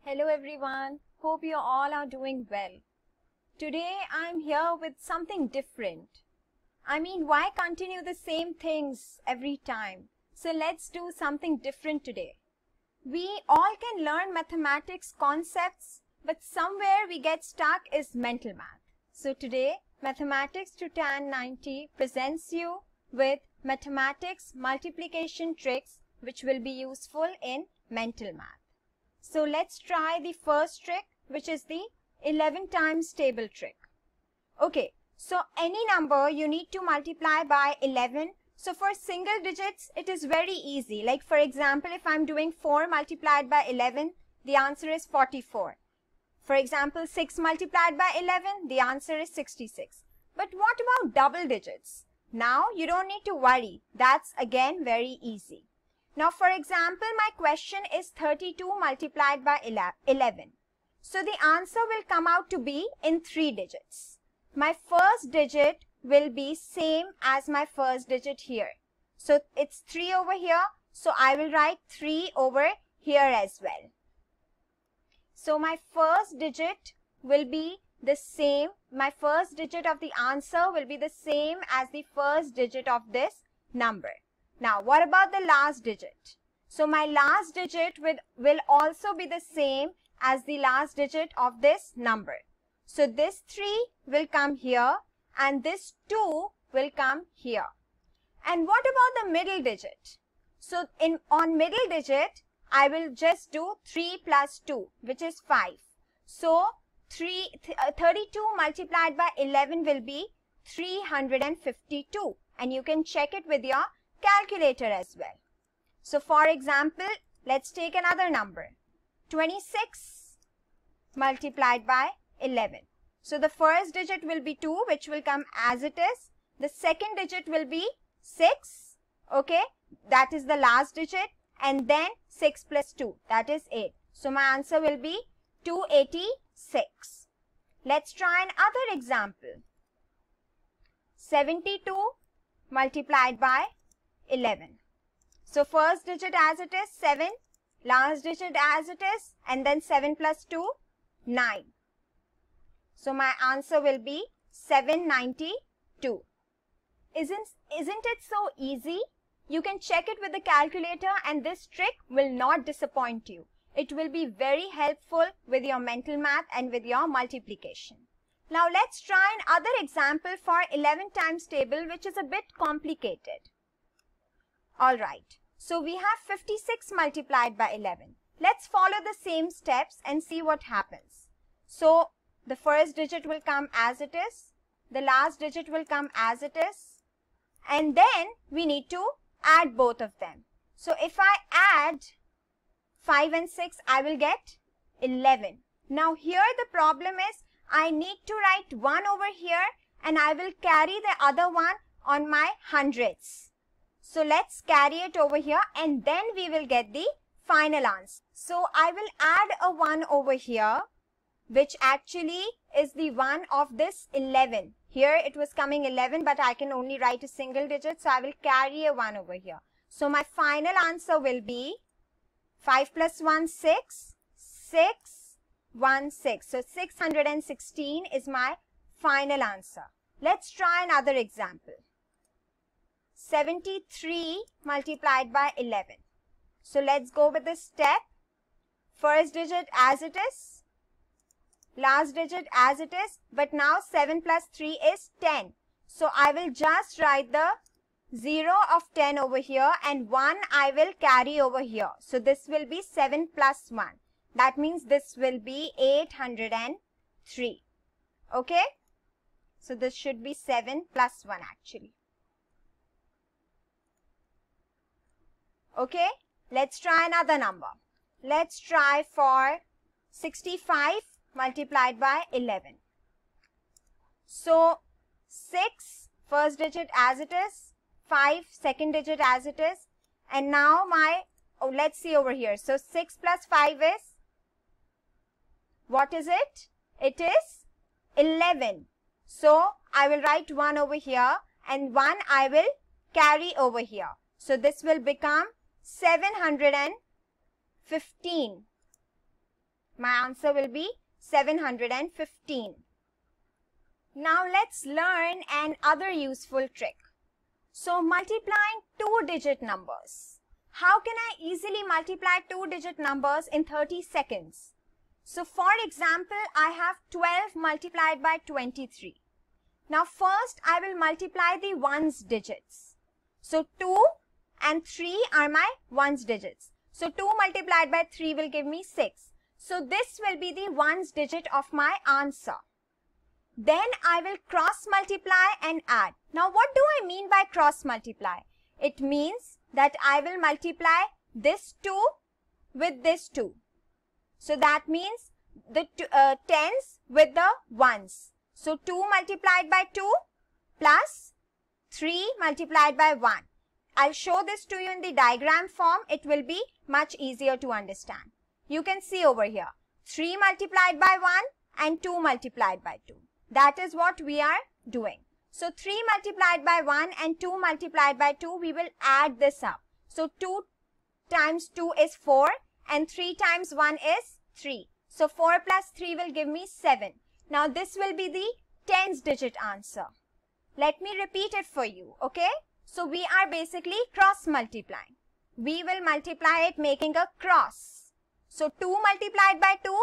Hello everyone, hope you all are doing well. Today I'm here with something different. Why continue the same things every time? So let's do something different today. We all can learn mathematics concepts, but somewhere we get stuck is mental math. So today, Mathematics to Tan 90 presents you with mathematics multiplication tricks which will be useful in mental math. So let's try the first trick, which is the 11 times table trick. Okay, so any number you need to multiply by 11. So for single digits, it is very easy. Like for example, if I'm doing 4 multiplied by 11, the answer is 44. For example, 6 multiplied by 11, the answer is 66. But what about double digits? Now you don't need to worry. That's again very easy. Now, for example, my question is 32 multiplied by 11. So the answer will come out to be in 3 digits. My first digit will be same as my first digit here. So it's 3 over here. So I will write 3 over here as well. So my first digit will be the same. My first digit of the answer will be the same as the first digit of this number. Now, what about the last digit? So, my last digit will also be the same as the last digit of this number. So, this 3 will come here and this 2 will come here. And what about the middle digit? So, on middle digit, I will just do 3 plus 2, which is 5. So, 32 multiplied by 11 will be 352. And you can check it with your calculator as well. So for example, let's take another number. 26 multiplied by 11. So the first digit will be 2, which will come as it is. The second digit will be 6. Okay, that is the last digit. And then 6 plus 2, that is 8. So my answer will be 286. Let's try another example. 72 multiplied by 11. So first digit as it is 7, last digit as it is, and then 7 plus 2, 9. So my answer will be 792. Isn't it so easy? You can check it with the calculator and this trick will not disappoint you. It will be very helpful with your mental math and with your multiplication. Now let's try another example for 11 times table, which is a bit complicated. Alright, so we have 56 multiplied by 11. Let's follow the same steps and see what happens. So the first digit will come as it is, the last digit will come as it is, and then we need to add both of them. So if I add 5 and 6, I will get 11. Now here the problem is I need to write 1 over here and I will carry the other one on my hundreds. So let's carry it over here and then we will get the final answer. So I will add a 1 over here, which actually is the 1 of this 11. Here it was coming 11, but I can only write a single digit, so I will carry a 1 over here. So my final answer will be 5 plus 1, 6, 6, 1, 6. So 616 is my final answer. Let's try another example. 73 multiplied by 11. So let's go with the step. First digit as it is, last digit as it is, but now 7 plus 3 is 10. So I will just write the 0 of 10 over here and 1 I will carry over here. So this will be 7 plus 1. That means this will be 803. Okay? So this should be 7 plus 1 actually. Okay? Let's try another number. Let's try for 65 multiplied by 11. So 6 first digit as it is, 5 second digit as it is, and now let's see over here. So 6 plus 5 is, what is it? It is 11. So I will write 1 over here and 1 I will carry over here. So this will become 715. My answer will be 715. Now let's learn another useful trick. So multiplying two-digit numbers. How can I easily multiply two-digit numbers in 30 seconds? So for example, I have 12 multiplied by 23. Now first I will multiply the ones digits. So 2 and 3 are my ones digits. So 2 multiplied by 3 will give me 6. So this will be the ones digit of my answer. Then I will cross multiply and add. Now what do I mean by cross multiply? It means that I will multiply this 2 with this 2. So that means the tens with the ones. So 2 multiplied by 2 plus 3 multiplied by 1. I'll show this to you in the diagram form. It will be much easier to understand. You can see over here. 3 multiplied by 1 and 2 multiplied by 2. That is what we are doing. So 3 multiplied by 1 and 2 multiplied by 2, we will add this up. So 2 times 2 is 4 and 3 times 1 is 3. So 4 plus 3 will give me 7. Now this will be the tens digit answer. Let me repeat it for you, okay? So we are basically cross multiplying. We will multiply it making a cross. So 2 multiplied by 2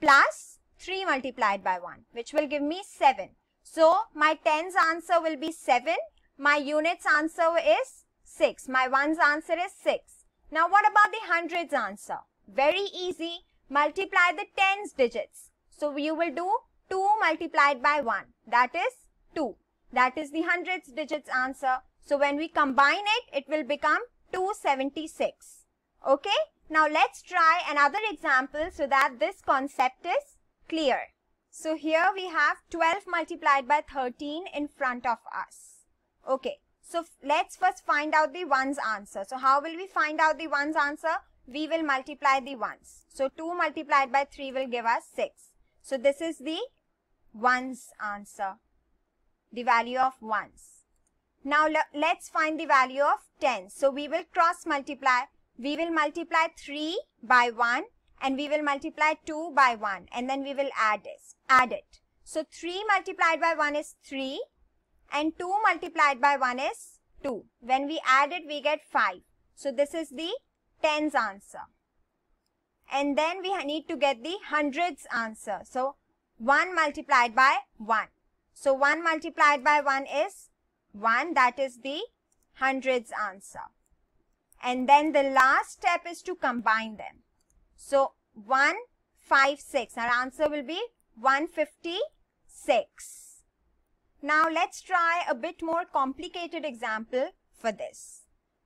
plus 3 multiplied by 1, which will give me 7. So my tens answer will be 7. My units answer is 6. My ones answer is 6. Now what about the hundreds answer? Very easy. Multiply the tens digits. So you will do 2 multiplied by 1. That is 2. That is the hundreds digits answer. So when we combine it, it will become 276. Okay. Now let's try another example so that this concept is clear. So here we have 12 multiplied by 13 in front of us. Okay. So let's first find out the ones answer. So how will we find out the ones answer? We will multiply the ones. So 2 multiplied by 3 will give us 6. So this is the ones answer. The value of ones. Now let's find the value of tens. So we will cross multiply. We will multiply 3 by 1 and we will multiply 2 by 1 and then we will add it. So 3 multiplied by 1 is 3 and 2 multiplied by 1 is 2. When we add it, we get 5. So this is the tens answer. And then we need to get the hundreds answer. So 1 multiplied by 1. So 1 multiplied by 1 is 1. That is the hundreds answer. And then the last step is to combine them. So 1, 5, 6. Our answer will be 156. Now let's try a bit more complicated example for this.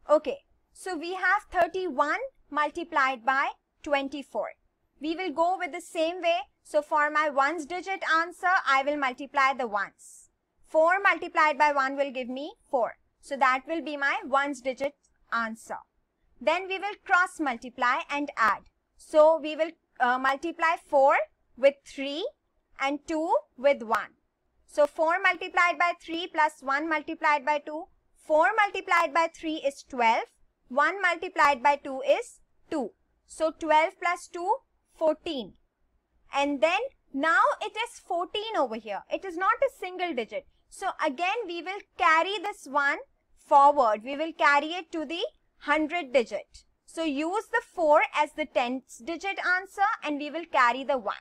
Okay. So we have 31 multiplied by 24. We will go with the same way. So for my ones digit answer, I will multiply the ones. 4 multiplied by 1 will give me 4. So that will be my ones digit answer. Then we will cross multiply and add. So we will multiply 4 with 3 and 2 with 1. So 4 multiplied by 3 plus 1 multiplied by 2. 4 multiplied by 3 is 12. 1 multiplied by 2 is 2. So 12 plus 2, 14. And then now it is 14 over here. It is not a single digit. So again we will carry this one forward. We will carry it to the 100 digit. So use the 4 as the tens digit answer and we will carry the 1.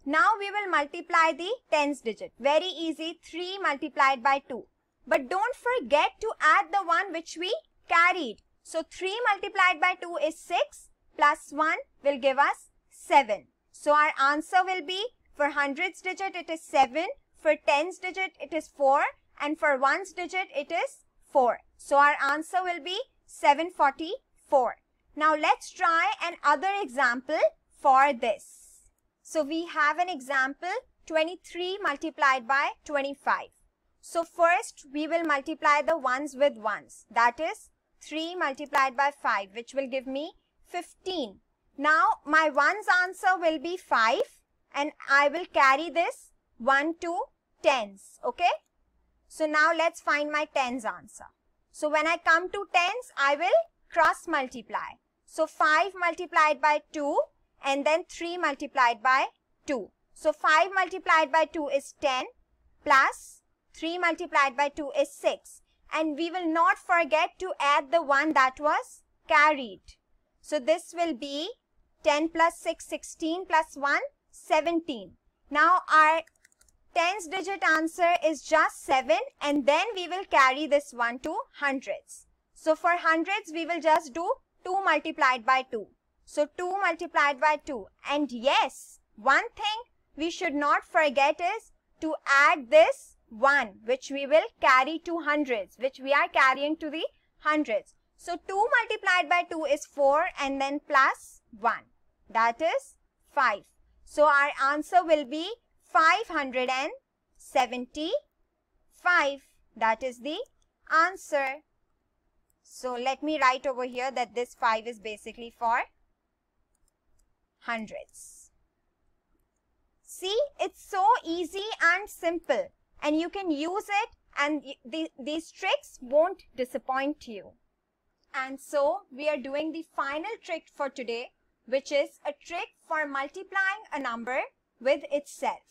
Now we will multiply the tens digit. Very easy. 3 multiplied by 2. But don't forget to add the one which we carried. So 3 multiplied by 2 is 6 plus 1 will give us 7. So our answer will be for hundreds digit it is 7, for tens digit it is 4 and for ones digit it is 4. So our answer will be 744. Now let's try another example for this. So we have an example 23 multiplied by 25. So first we will multiply the ones with ones. That is 3 multiplied by 5 which will give me 15. Now my ones answer will be 5 and I will carry this 1 to tens. Okay. So now let's find my tens answer. So when I come to tens, I will cross multiply. So 5 multiplied by 2 and then 3 multiplied by 2. So 5 multiplied by 2 is 10 plus 3 multiplied by 2 is 6. And we will not forget to add the one that was carried. So this will be 10 plus 6, 16 plus 1, 17. Now our tens digit answer is just 7, and then we will carry this one to hundreds. So for hundreds, we will just do 2 multiplied by 2. So 2 multiplied by 2. And yes, one thing we should not forget is to add this 1, which we will carry to hundreds, which we are carrying to the hundreds. So 2 multiplied by 2 is 4, and then plus 1. That is 5. So our answer will be 575. That is the answer. So let me write over here that this 5 is basically for hundreds. See, it's so easy and simple, and you can use it, and these tricks won't disappoint you. And so we are doing the final trick for today, which is a trick for multiplying a number with itself.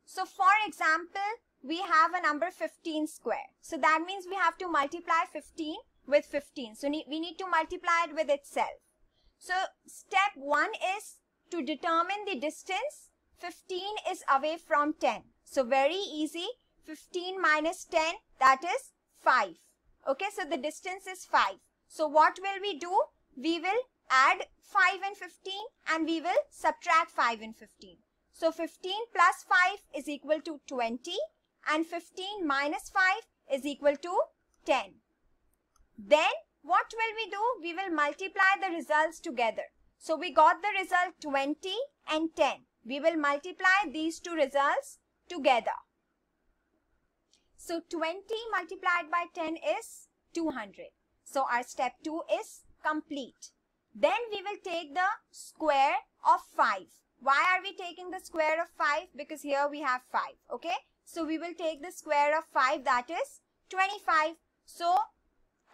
So for example, we have a number 15 square. So that means we have to multiply 15 with 15. So we need to multiply it with itself. So step 1 is to determine the distance. 15 is away from 10. So very easy. 15 minus 10, that is 5. Okay, so the distance is 5. So what will we do? We will add 5 and 15, and we will subtract 5 and 15. So 15 plus 5 is equal to 20, and 15 minus 5 is equal to 10. Then what will we do? We will multiply the results together. So we got the result 20 and 10. We will multiply these two results together. So 20 multiplied by 10 is 200. So our step 2 is complete. Then we will take the square of 5. Why are we taking the square of 5? Because here we have 5. Okay. So we will take the square of 5, that is 25. So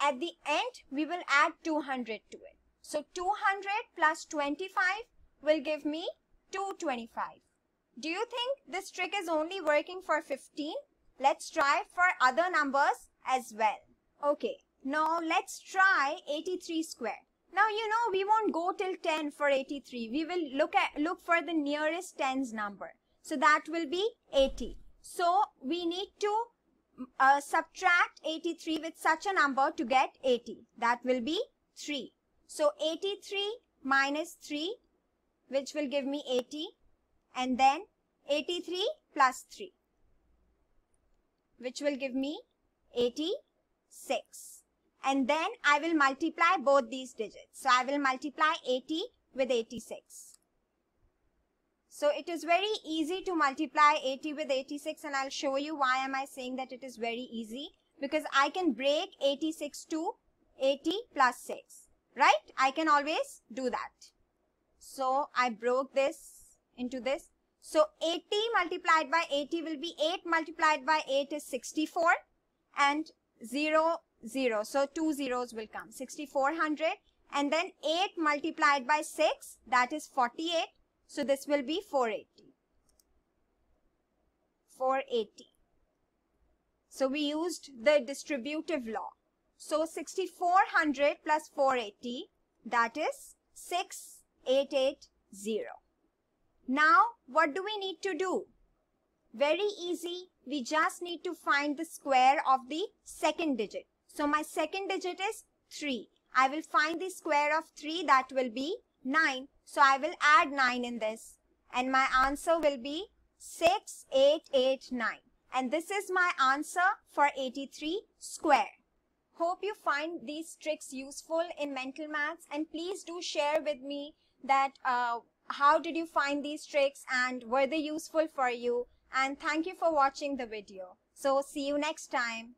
at the end, we will add 200 to it. So 200 plus 25 will give me 225. Do you think this trick is only working for 15? Let's try for other numbers as well. Okay, now let's try 83 square. Now you know we won't go till 10 for 83. We will look for the nearest tens number. So that will be 80. So we need to subtract 83 with such a number to get 80. That will be 3. So 83 minus 3, which will give me 80, and then 83 plus 3, which will give me 86. And then I will multiply both these digits. So I will multiply 80 with 86. So it is very easy to multiply 80 with 86, and I'll show you why am I saying that it is very easy. Because I can break 86 to 80 plus 6. Right? I can always do that. So I broke this into this. So 80 multiplied by 80 will be 8 multiplied by 8 is 64, and 0, 0. So 2 zeros will come. 6400, and then 8 multiplied by 6, that is 48. So this will be 480. 480. So we used the distributive law. So 6400 plus 480, that is 6880. Now what do we need to do? Very easy. We just need to find the square of the second digit. So my second digit is 3. I will find the square of 3, that will be 9. So I will add 9 in this, and my answer will be 6889. And this is my answer for 83 square. Hope you find these tricks useful in mental maths, and please do share with me that how did you find these tricks and were they useful for you, and thank you for watching the video. So see you next time.